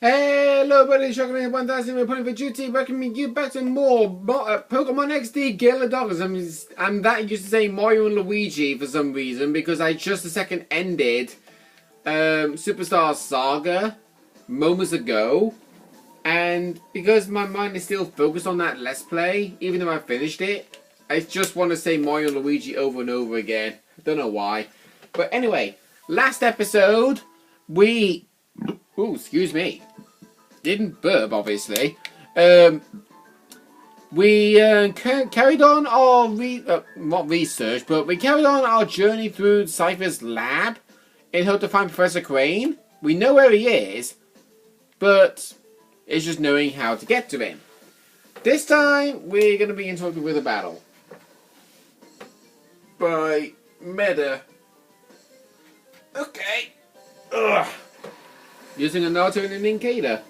Hello buddy, Shocking 1000, we're playing for duty, welcoming you back to more Pokemon XD Gale Dogs. I'm that used to say Mario and Luigi for some reason, because I just a second ended Superstar Saga moments ago, and because my mind is still focused on that Let's Play, even though I finished it, I just want to say Mario and Luigi over and over again. I don't know why. But anyway, last episode, we... Ooh, excuse me. Didn't burp, obviously. We carried on our not research, but we carried on our journey through Cypher's lab in hope to find Professor Crane. We know where he is, but it's just knowing how to get to him. This time, we're going to be interrupted with a battle by Meta. Okay. Ugh. Using a Naruto and an Inkada.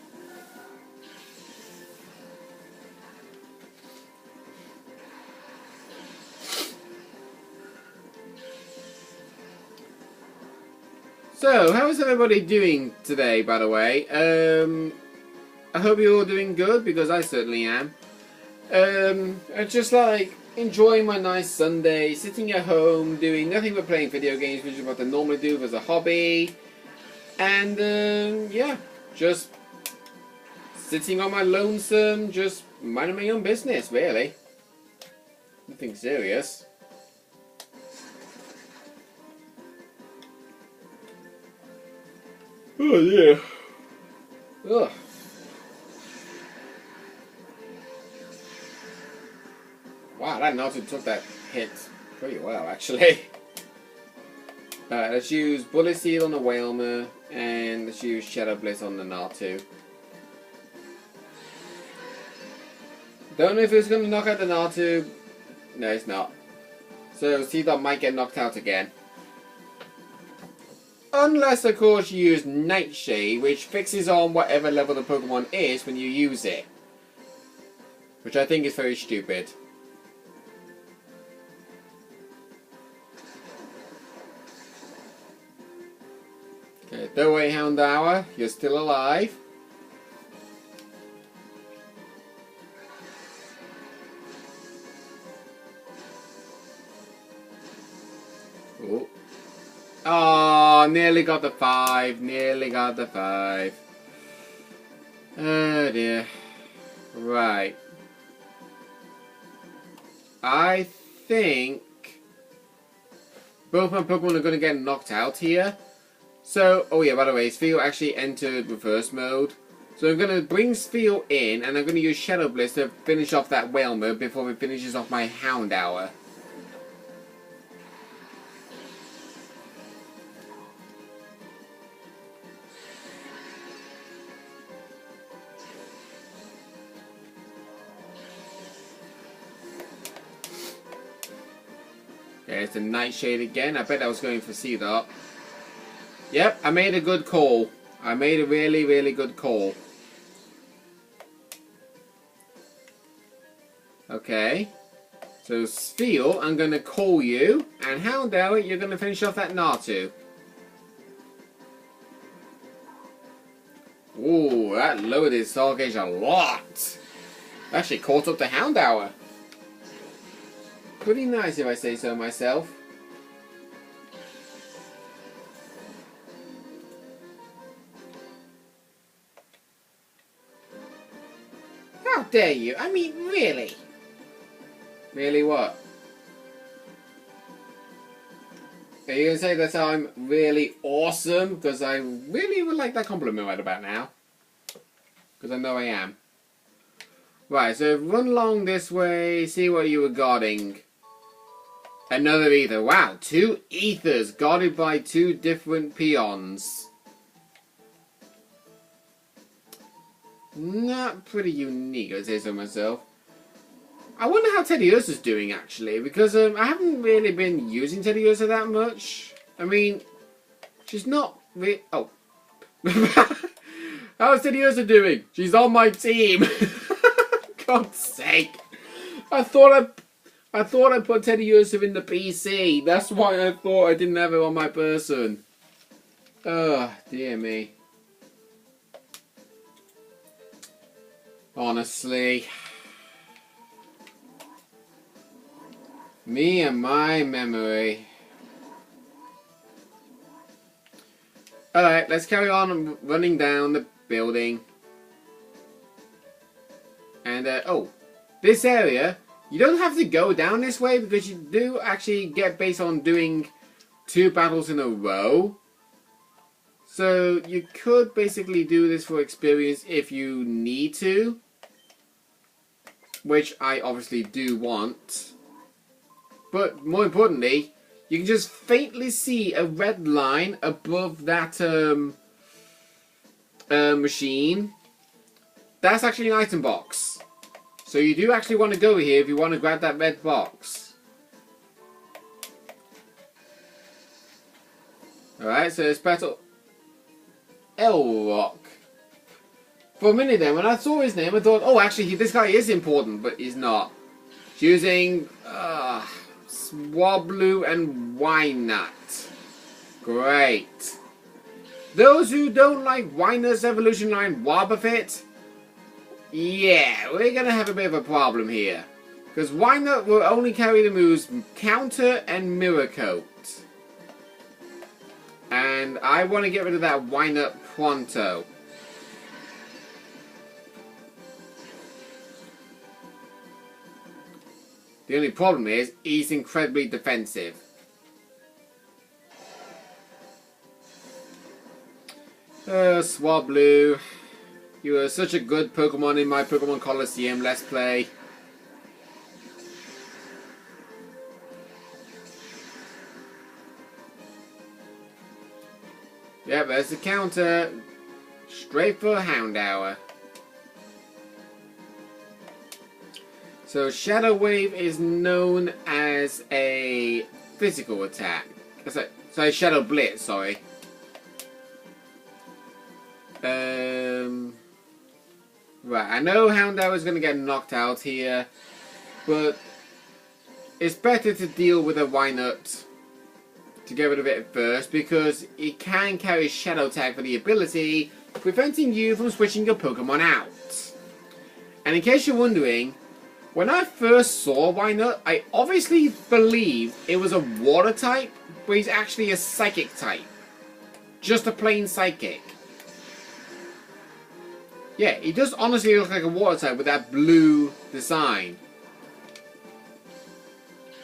So, how is everybody doing today, by the way? I hope you're all doing good, because I certainly am. I just like enjoying my nice Sunday, sitting at home, doing nothing but playing video games, which is what I normally do as a hobby. And, yeah, just sitting on my lonesome, just minding my own business, really. Nothing serious. Oh, yeah. Ugh. Wow, that Naruto took that hit pretty well, actually. Alright, let's use Bullet Seed on the Whalmer, and let's use Shadow Blitz on the Naruto. Don't know if it's going to knock out the Naruto. No, it's not. So, Seedot might get knocked out again. Unless, of course, you use Nightshade, which fixes on whatever level the Pokemon is when you use it. Which I think is very stupid. Okay, don't worry, Houndour, you're still alive. Ooh. Oh, nearly got the 5. Nearly got the 5. Oh dear. Right. I think both my Pokemon are going to get knocked out here. So, oh yeah, by the way, Sphere actually entered reverse mode. So I'm going to bring Sphere in, and I'm going to use Shadow Blitz to finish off that Whalmer before it finishes off my Houndour. There's the Nightshade again. I bet I was going for Seedot. Yep, I made a good call. I made a really, really good call. Okay. So, Sphere, I'm going to call you. And Houndour, you're going to finish off that Naruto. Ooh, that lowered his soul gauge a lot. Actually caught up to Houndour. Pretty nice if I say so myself. How dare you? I mean, really? Really what? Are you going to say that I'm really awesome? Because I really would like that compliment right about now. Because I know I am. Right, so run along this way, see what you were guarding. Another ether. Wow, 2 ethers guarded by 2 different peons. Not pretty unique, I'd say so myself. I wonder how Teddiursa's doing, actually, because I haven't really been using Teddiursa that much. I mean, she's not really... Oh. How's Teddiursa doing? She's on my team. God's sake. I thought I put Teddiursa in the PC. That's why I thought I didn't have it on my person. Oh, dear me. Honestly. Me and my memory. Alright, let's carry on running down the building. And, oh. This area, you don't have to go down this way because you do actually get based on doing 2 battles in a row. So you could basically do this for experience if you need to. Which I obviously do want. But more importantly, you can just faintly see a red line above that machine. That's actually an item box. So you do actually want to go here if you want to grab that red box. Alright, so it's battle L-Rock. For a minute then, when I saw his name, I thought, oh, actually, this guy is important, but he's not. Choosing Swablu and Wynut. Great. Those who don't like Wynut's evolution line Wobbuffet, yeah, we're going to have a bit of a problem here. Because Wynut will only carry the moves Counter and Mirror Coat. And I want to get rid of that Wynut pronto. The only problem is, he's incredibly defensive. Swablu. You are such a good Pokemon in my Pokemon Coliseum Let's Play. Yep, there's the counter. Straight for Houndour. So Shadow Wave is known as a physical attack. Sorry, Shadow Blitz, sorry. Right, I know Houndour is going to get knocked out here, but it's better to deal with a Wynut to get rid of it first, because it can carry Shadow Tag for the ability, preventing you from switching your Pokemon out. And in case you're wondering, when I first saw Wynut, I obviously believed it was a Water type, but he's actually a Psychic type. Just a plain Psychic. Yeah, he does honestly look like a Water type with that blue design.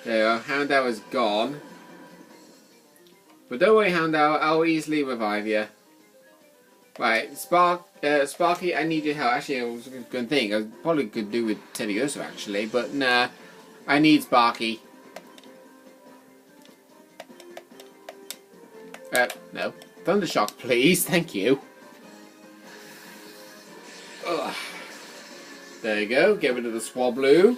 There you go, Houndour is gone. But don't worry, Houndour, I'll easily revive you. Right, Sparky, I need your help. Actually, I was going to think, I probably could do with Teddiursa actually, but nah, I need Sparky. No. Thundershock, please, thank you. Ugh. There you go, get rid of the Swablu.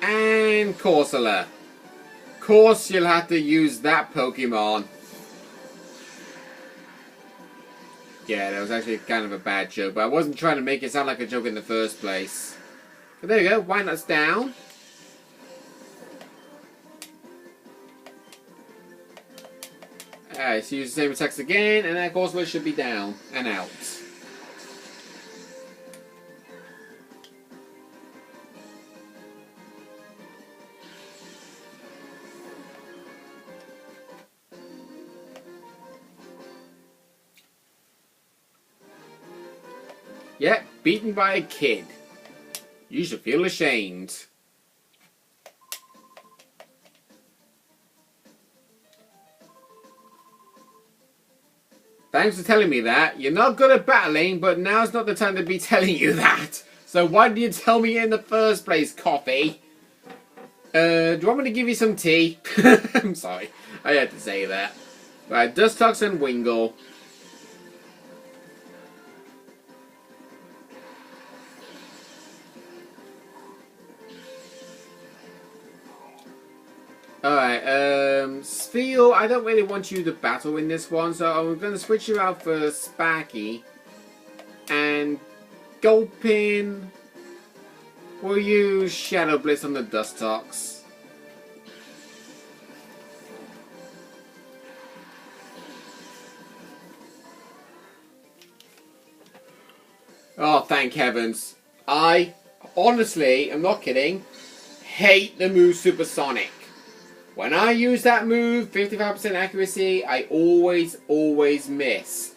And Corsola. Of course you'll have to use that Pokemon. Yeah, that was actually kind of a bad joke, but I wasn't trying to make it sound like a joke in the first place. But there you go, Wynut's down. Alright, so use the same attacks again, and that Corsola should be down and out. Yep, beaten by a kid. You should feel ashamed. Thanks for telling me that. You're not good at battling, but now's not the time to be telling you that. So why did you tell me in the first place, Coffee? Do you want me to give you some tea? I'm sorry, I had to say that. Right, Dustox and Wingull. Alright, Spheal, I don't really want you to battle in this one, so I'm going to switch you out for Sparky. And Gulpin will use Shadow Blitz on the Dustox. Oh, thank heavens. I honestly, I'm not kidding, hate the move Supersonic. When I use that move, 55% accuracy, I always miss.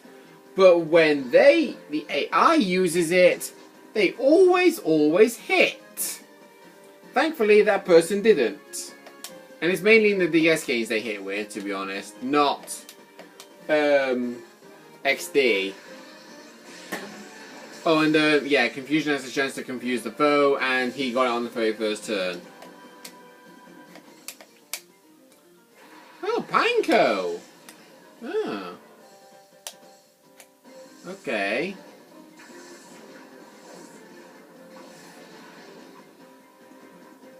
But when the AI uses it, they always hit. Thankfully, that person didn't. And it's mainly in the DS games they hit with, to be honest, not XD. Oh, and yeah, Confusion has a chance to confuse the foe, and he got it on the very first turn. Oh, Pineco! Oh. Okay.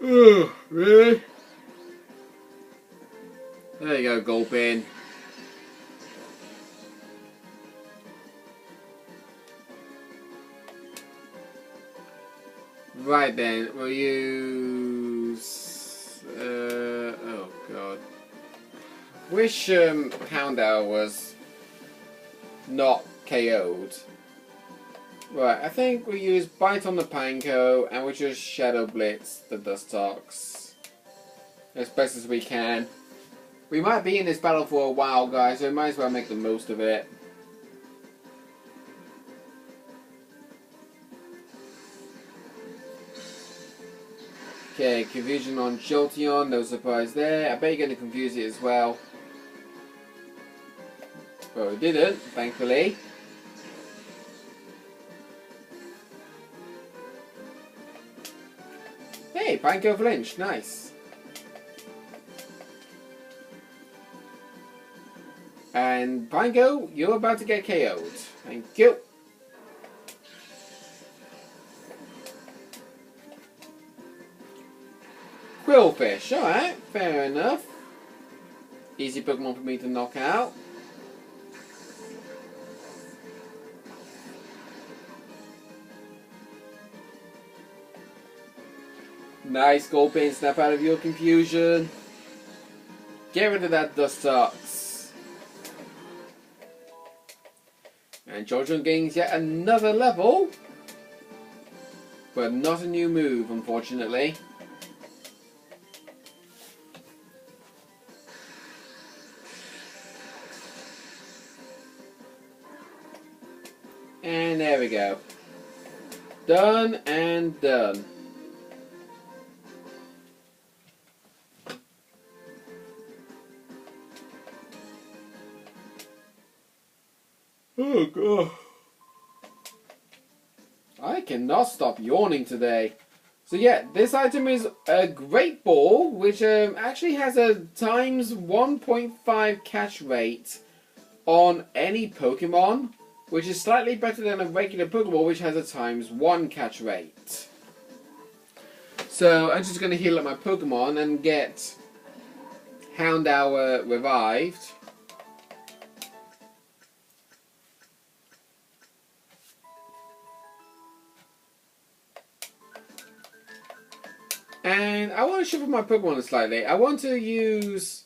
Oh, really? There you go, Gulpin. Right then, we'll use... oh god. Wish Houndour was not KO'd. Right, I think we'll use Bite on the Pineco and we'll just Shadow Blitz the Dustox as best as we can. We might be in this battle for a while, guys, so we might as well make the most of it. Okay, Confusion on Jolteon, no surprise there. I bet you're going to confuse it as well. But we didn't, thankfully. Hey, Pineco flinch, nice. And Pineco, you're about to get KO'd. Thank you. Quillfish, alright, fair enough. Easy Pokemon for me to knock out. Nice, Gulpin, snap out of your confusion. Get rid of that Dustox. And Jolteon gains yet another level. But not a new move, unfortunately. And there we go. Done and done. Oh god. I cannot stop yawning today. So yeah, this item is a Great Ball, which actually has a times 1.5 catch rate on any Pokemon, which is slightly better than a regular Pokeball, which has a times 1 catch rate. So I'm just going to heal up my Pokemon and get Houndour revived. And I want to shuffle my Pokemon slightly. I want to use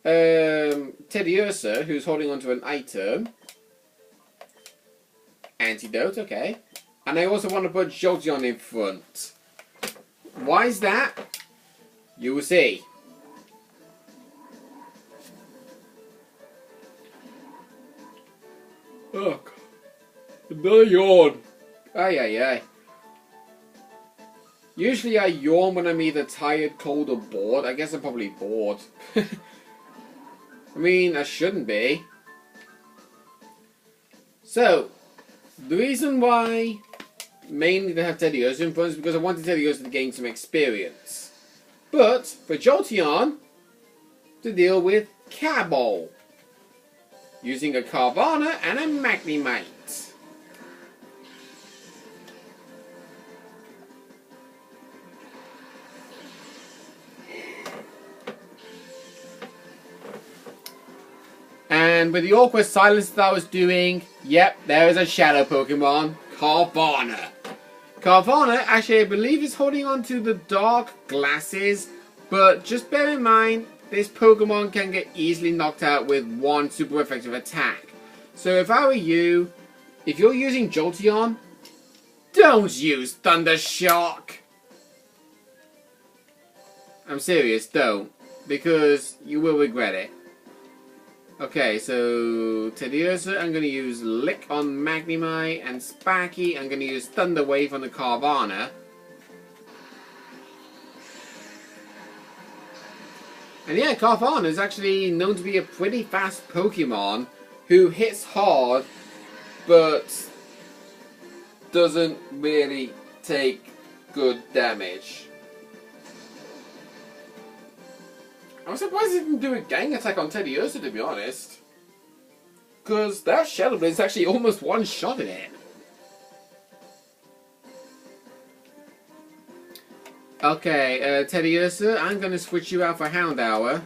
Teddiursa, who's holding onto an item. Antidote, okay. And I also want to put Jolteon in front. Why is that? You will see. Oh, God. Another yawn. Ay, ay, ay. Usually I yawn when I'm either tired, cold, or bored. I guess I'm probably bored. I mean, I shouldn't be. So, the reason why mainly to have Teddiursa in front is because I wanted Teddiursa to gain some experience. But, for Jolteon, to deal with Cabal. Using a Carvana and a Magnemite. And with the awkward silence that I was doing, yep, there is a shadow Pokemon, Carvana. Carvana, actually, I believe is holding on to the dark glasses, but just bear in mind, this Pokemon can get easily knocked out with one super effective attack. So if I were you, If you're using Jolteon, don't use Thunder Shock. I'm serious, don't. Because you will regret it. Okay, so Teddiursa, I'm going to use Lick on Magnemite, and Sparky, I'm going to use Thunder Wave on the Carvana. And yeah, Carvana is actually known to be a pretty fast Pokemon who hits hard, but doesn't really take good damage. I'm surprised he didn't do a gang attack on Teddiursa, to be honest. Because that Shadow Blade is actually almost one-shotted it. Okay, Teddiursa, I'm going to switch you out for Houndour.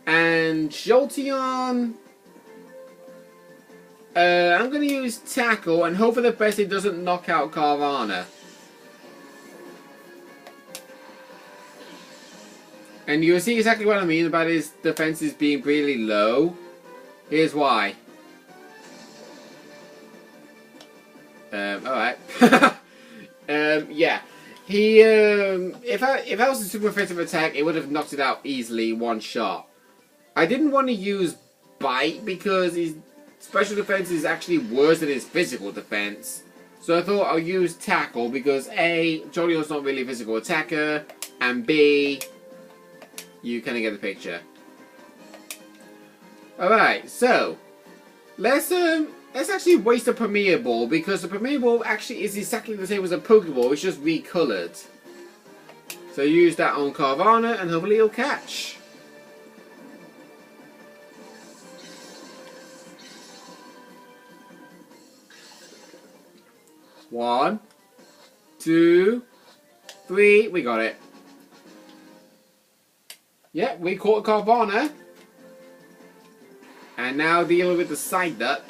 And Jolteon, I'm going to use Tackle and hope for the best it doesn't knock out Carvana. And you'll see exactly what I mean about his defenses being really low. Here's why. Alright. Yeah. He, if I was a super effective attack, it would have knocked it out easily, one shot. I didn't want to use Bite because his special defense is actually worse than his physical defense. So I thought I'll use Tackle because A, Jolteon's not really a physical attacker, and B, you kind of get the picture. Alright, so let's actually waste a Premier Ball because the Premier Ball actually is exactly the same as a Pokeball, it's just recolored. So use that on Carvana and hopefully it'll catch. One, two, three, we got it. Yeah, we caught Carvana. And now dealing with the side duck.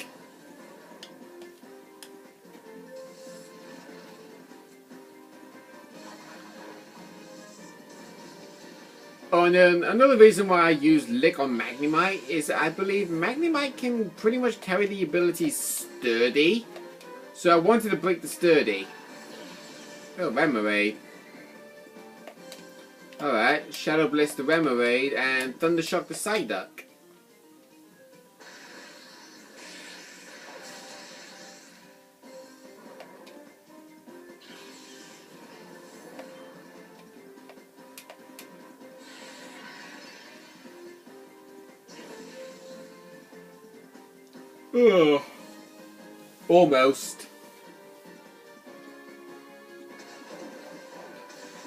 Oh, and then another reason why I use Lick on Magnemite is I believe Magnemite can pretty much carry the ability Sturdy. So I wanted to break the Sturdy. Oh, Remoraid. Alright, Shadow Bliss the Remoraid and Thundershock the Psyduck. Oh, almost.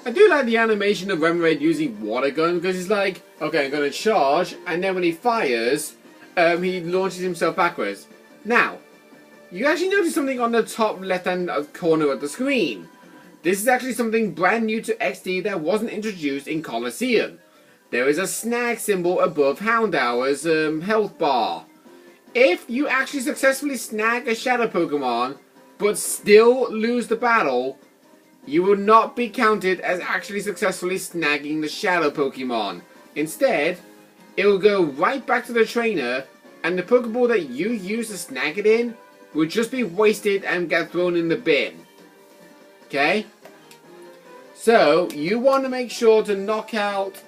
I do like the animation of Remoraid using Water Gun because he's like, okay, I'm going to charge, and then when he fires, he launches himself backwards. Now, you actually notice something on the top left-hand corner of the screen. This is actually something brand new to XD that wasn't introduced in Colosseum. There is a snag symbol above Houndour's health bar. If you actually successfully snag a Shadow Pokemon, but still lose the battle, you will not be counted as actually successfully snagging the Shadow Pokemon. Instead, it will go right back to the trainer, and the Pokeball that you use to snag it in will just be wasted and get thrown in the bin. Okay? So, you want to make sure to knock out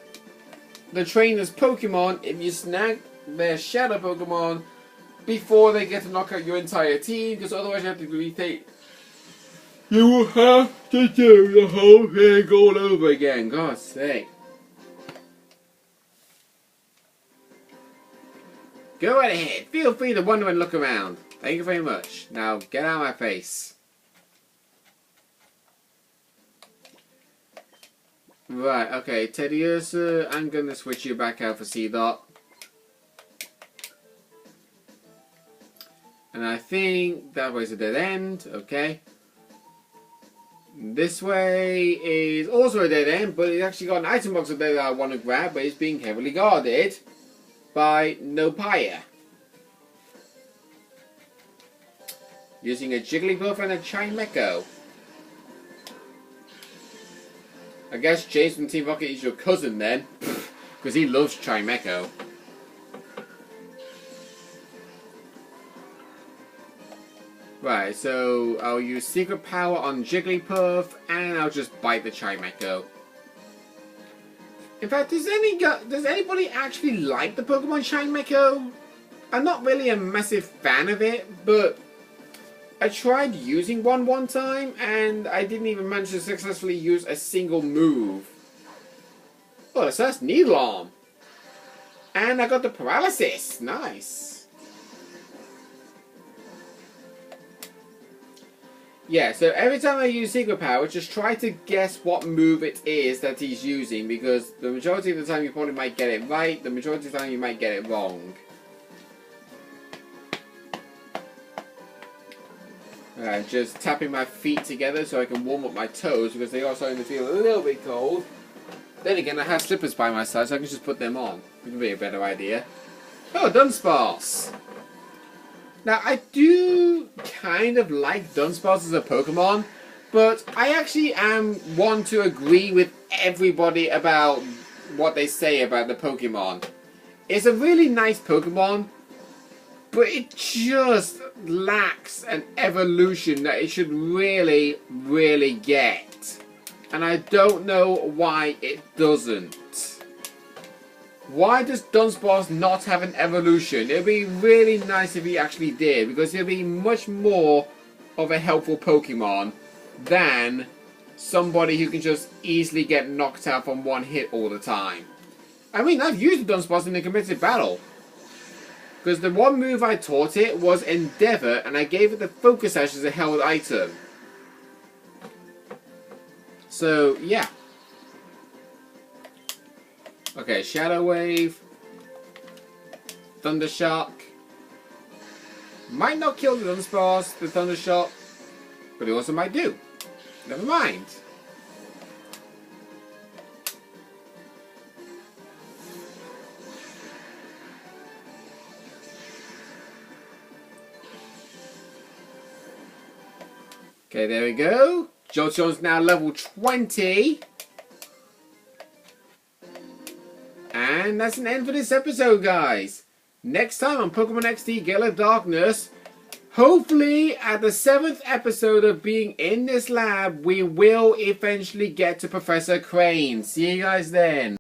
the trainer's Pokemon if you snag their Shadow Pokemon before they get to knock out your entire team, because otherwise you have to retake. You will have to do the whole thing all over again, God's sake. Go right ahead, feel free to wander and look around. Thank you very much. Now get out of my face. Right, okay, Teddiursa, I'm gonna switch you back out for C-Dot. And I think that way's a dead end, okay. This way is also a dead end, but it's actually got an item box up there that I want to grab, but it's being heavily guarded by Nopaya. Using a Jigglypuff and a Chimecho. I guess James from Team Rocket is your cousin then, because he loves Right, so I'll use Secret Power on Jigglypuff, and I'll just bite the Chimecho. In fact, does anybody actually like the Pokemon Chimecho? I'm not really a massive fan of it, but I tried using one time, and I didn't even manage to successfully use a single move. Oh, so that's Needle Arm. And I got the Paralysis. Nice. Yeah, so every time I use Secret Power, just try to guess what move it is that he's using, because the majority of the time you probably might get it right, the majority of the time you might get it wrong. Alright, just tapping my feet together so I can warm up my toes, because they are starting to feel a little bit cold. Then again, I have slippers by my side, so I can just put them on. It would be a better idea. Oh, Dunsparce! Now, I do kind of like Dunsparce as a Pokemon, but I actually am one to agree with everybody about what they say about the Pokemon. It's a really nice Pokemon, but it just lacks an evolution that it should really, really get. And I don't know why it doesn't. Why does Dunsparce not have an evolution? It would be really nice if he actually did, because he'll be much more of a helpful Pokemon than somebody who can just easily get knocked out from one hit all the time. I mean, I've used Dunsparce in a competitive battle, because the one move I taught it was Endeavour, and I gave it the Focus Sash as a held item. So, yeah. Okay, Shadow Wave. Thunder Shock. Might not kill the Dunsparce, the Thunder Shock, but it also might do. Never mind. Okay, there we go. Jolteon's now level 20. And that's an end for this episode, guys. Next time on Pokemon XD Gale of Darkness, hopefully at the 7th episode of being in this lab, we will eventually get to Professor Crane. See you guys then.